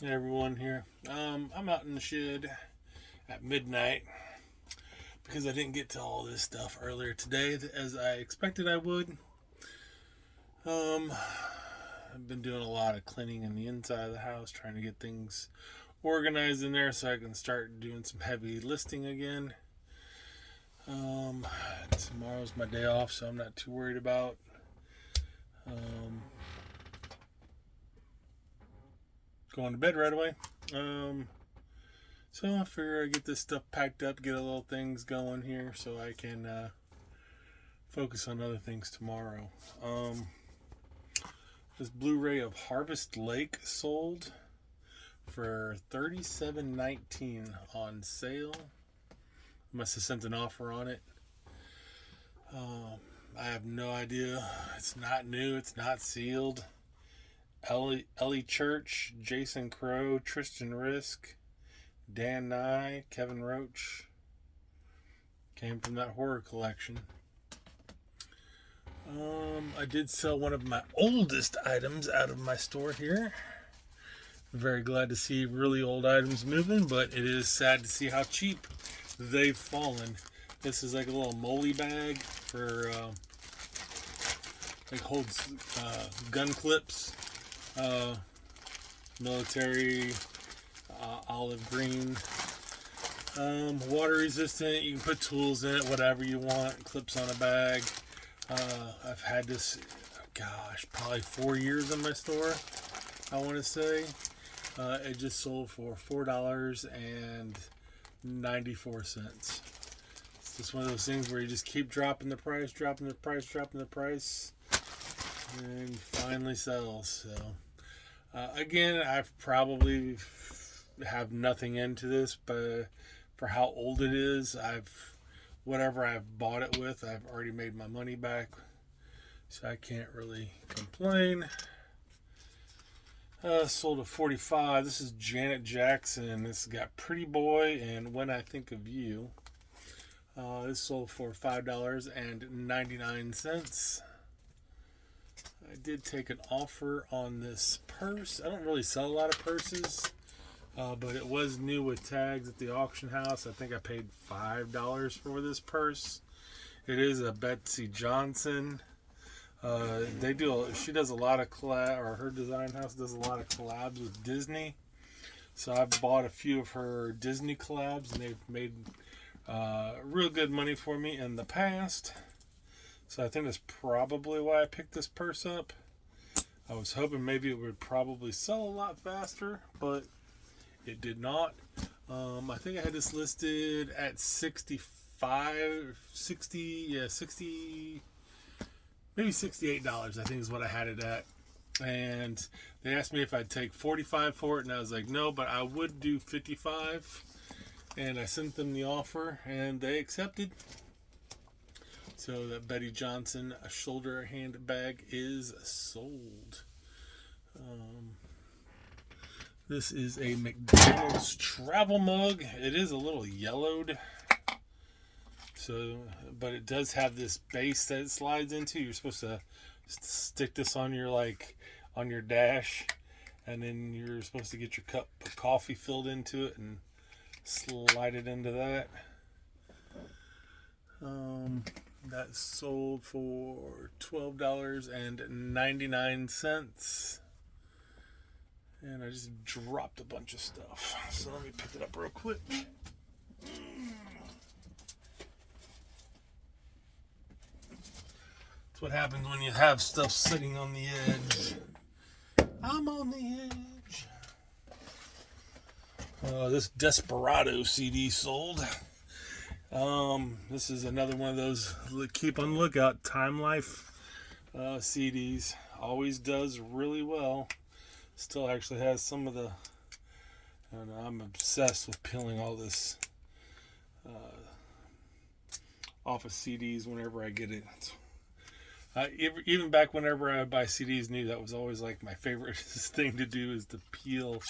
Hey everyone here. I'm out in the shed at midnight because I didn't get to all this stuff earlier today as I expected I would. Um, I've been doing a lot of cleaning in the inside of the house, trying to get things organized in there so I can start doing some heavy listing again. Um, Tomorrow's my day off, so I'm not too worried about um, going to bed right away. Um, So I figure I get this stuff packed up, get a little things going here, so I can focus on other things tomorrow. Um, this Blu-ray of Harvest Lake sold for $37.19 on sale. Must have sent an offer on it. I have no idea. It's not new. It's not sealed. Ellie Church, Jason Crow, Tristan Risk, Dan Nye, Kevin Roach. Came from that horror collection. I did sell one of my oldest items out of my store here. Very glad to see really old items moving, but it is sad to see how cheap they've fallen. This is like a little molly bag for like holds gun clips, military, olive green, water resistant. You can put tools in it, whatever you want. Clips on a bag. I've had this, gosh, probably 4 years in my store, I want to say. It just sold for $4.94. It's just one of those things where you just keep dropping the price, and finally sells. So, again, I've probably have nothing into this, but for how old it is, whatever I've bought it with, I've already made my money back, so I can't really complain. Sold at 45. This is Janet Jackson. This has got Pretty Boy and When I Think of You. This sold for $5.99. I did take an offer on this purse. I don't really sell a lot of purses. But it was new with tags at the auction house. I think I paid $5 for this purse. It is a Betsey Johnson. She does a lot of her design house does a lot of collabs with Disney. So I've bought a few of her Disney collabs, and they've made real good money for me in the past. So I think that's probably why I picked this purse up. I was hoping maybe it would probably sell a lot faster, but it did not. I think I had this listed at 65, 60, yeah, 60, maybe $68, I think is what I had it at. And they asked me if I'd take 45 for it, and I was like, no, but I would do 55. And I sent them the offer, and they accepted. So that Betty Johnson shoulder handbag is sold. This is a McDonald's travel mug. It is a little yellowed, but it does have this base that it slides into. You're supposed to stick this on your dash, and then you're supposed to get your cup of coffee filled into it and slide it into that. That sold for $12.99. And I just dropped a bunch of stuff. So let me pick it up real quick. That's what happens when you have stuff sitting on the edge. I'm on the edge. This Desperado CD sold. This is another one of those keep on the lookout. Time Life CDs. Always does really well. Still actually has some of the, I don't know, I'm obsessed with peeling all this off of CDs whenever I get it. Even back whenever I buy CDs new, that was always like my favorite thing to do, is to peel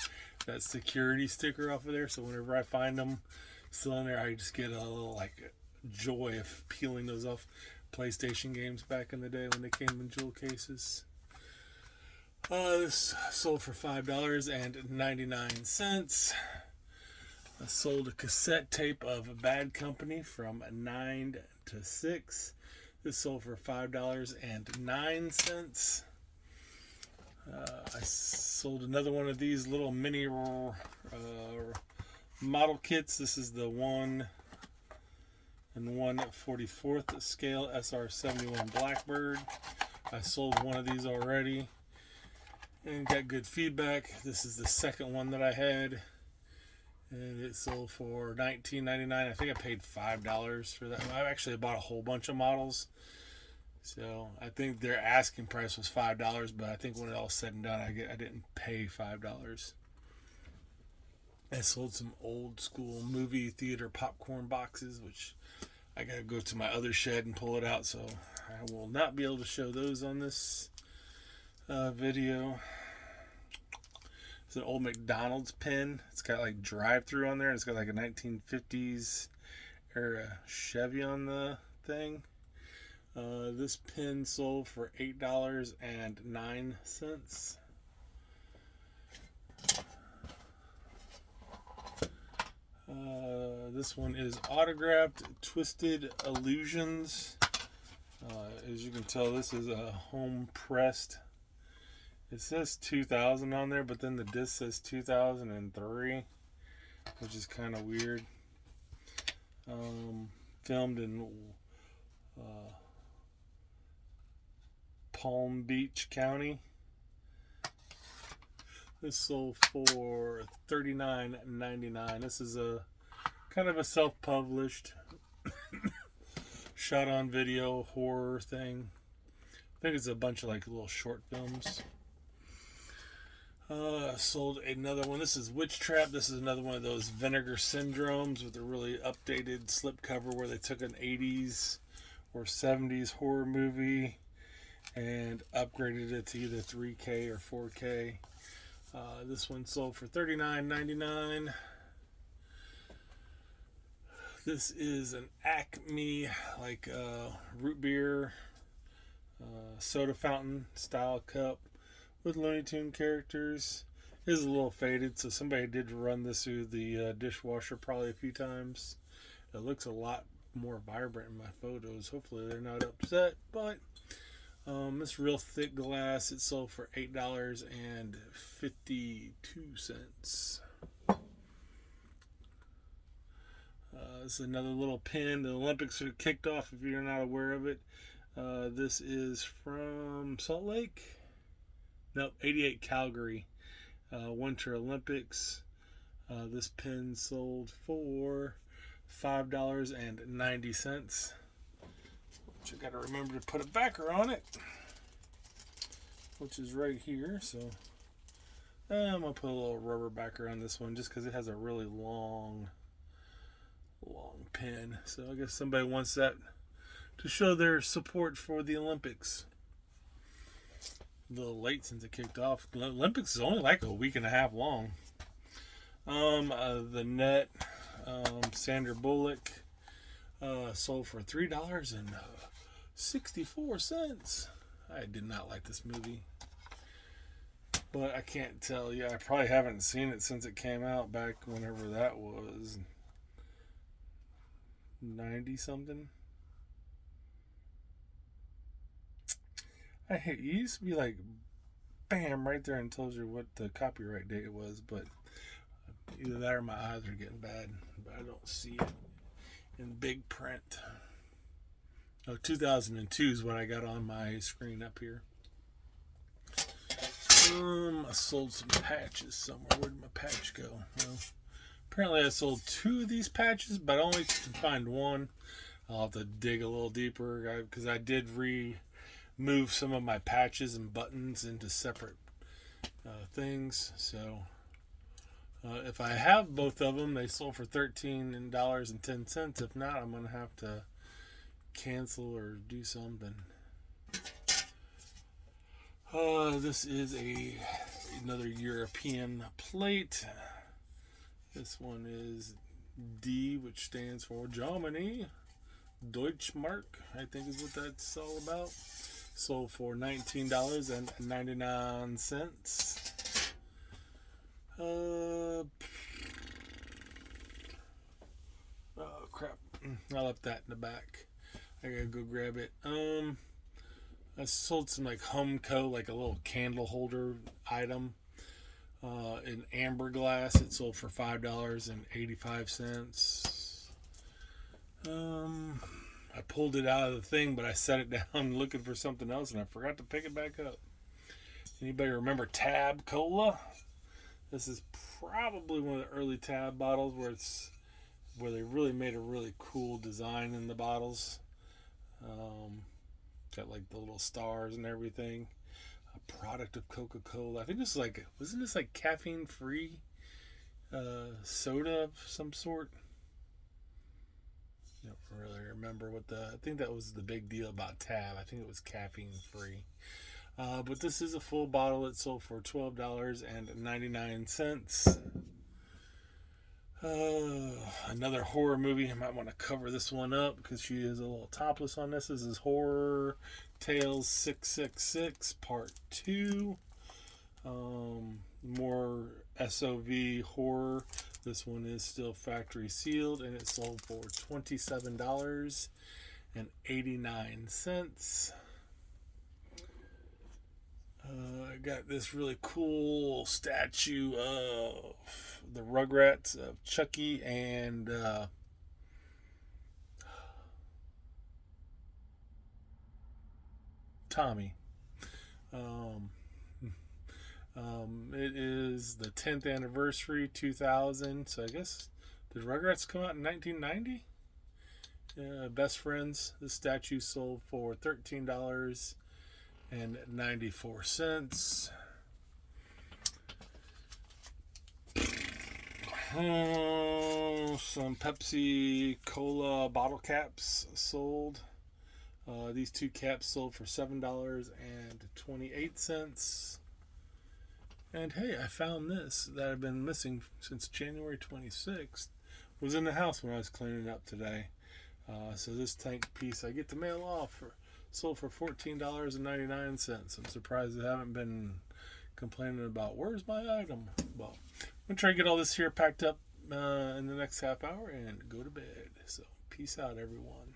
that security sticker off of there. So whenever I find them still in there, I just get a little like joy of peeling those off. PlayStation games back in the day when they came in jewel cases. This sold for $5.99. I sold a cassette tape of Bad Company from 9 to 6. This sold for $5.09. I sold another one of these little mini model kits. This is the 1 1/44 scale SR71 Blackbird. I sold one of these already and got good feedback. This is the second one that I had, and it sold for $19.99. I think I paid $5 for that. I actually bought a whole bunch of models, so I think their asking price was $5, but I think when it all said and done, I didn't pay $5. I sold some old school movie theater popcorn boxes, which I gotta go to my other shed and pull it out, so I will not be able to show those on this video. It's an old McDonald's pin. It's got like drive-through on there. And it's got like a 1950s era Chevy on the thing. This pin sold for $8.09. This one is autographed Twisted Illusions. As you can tell, this is a home pressed. It says 2000 on there, but then the disc says 2003, which is kind of weird. Filmed in Palm Beach County. This sold for $39.99. This is a kind of a self-published shot on video horror thing. I think it's a bunch of like little short films. Sold another one. This is Witch Trap. This is another one of those Vinegar Syndromes with a really updated slipcover where they took an 80s or 70s horror movie and upgraded it to either 3K or 4K. This one sold for $39.99. This is an Acme like root beer soda fountain style cup with Looney Tune characters. It is a little faded, so somebody did run this through the dishwasher probably a few times. It looks a lot more vibrant in my photos. Hopefully they're not upset, but this real thick glass, it sold for $8.52. This is another little pin. The Olympics are kicked off if you're not aware of it. This is from Salt Lake. Nope, 88 Calgary Winter Olympics. This pin sold for $5.90. Which I got to remember to put a backer on it, which is right here. So I'm gonna put a little rubber backer on this one just because it has a really long pin. So I guess somebody wants that to show their support for the Olympics. A little late since it kicked off. The Olympics is only like a week and a half long. The net Sandra Bullock sold for $3.64. I did not like this movie, but I can't tell you. I probably haven't seen it since it came out back whenever that was. 90 something. I hate, it used to be like bam right there and tells you what the copyright date was, but either that or my eyes are getting bad, but I don't see it in big print. Oh, 2002 is what I got on my screen up here. I sold some patches somewhere. Where did my patch go? Well, apparently I sold 2 of these patches, but I only can find one. I'll have to dig a little deeper because I did remove some of my patches and buttons into separate things. So if I have both of them, they sold for $13.10. If not, I'm going to have to cancel or do something. This is another European plate. This one is D, which stands for Germany. Deutschmark, I think is what that's all about. sold for $19.99. Oh crap! I left that in the back. I gotta go grab it. I sold some like Homeco, like a little candle holder item, in amber glass. It sold for $5.85. I pulled it out of the thing, but I set it down looking for something else, and I forgot to pick it back up. Anybody remember Tab Cola? This is probably one of the early Tab bottles where they really made a really cool design in the bottles. Got like the little stars and everything. A product of Coca-Cola. I think this is like, wasn't this like caffeine-free soda of some sort? I don't really remember I think that was the big deal about Tab. I think it was caffeine-free. But this is a full bottle. It sold for $12.99. Another horror movie. I might want to cover this one up because she is a little topless on this. This is Horror Tales 666 Part 2. More SOV horror. This one is still factory sealed, and it sold for $27.89. I got this really cool statue of the Rugrats of Chucky and Tommy. It is the 10th anniversary, 2000. So I guess, did Rugrats come out in 1990? Best Friends. This statue sold for $13.94. Some Pepsi Cola bottle caps sold. These two caps sold for $7.28. And hey, I found this that I've been missing since January 26th. It was in the house when I was cleaning it up today. So this tank piece I get to mail off sold for $14.99. I'm surprised I haven't been complaining about where's my item. Well, I'm going to try to get all this here packed up in the next half hour and go to bed. So peace out, everyone.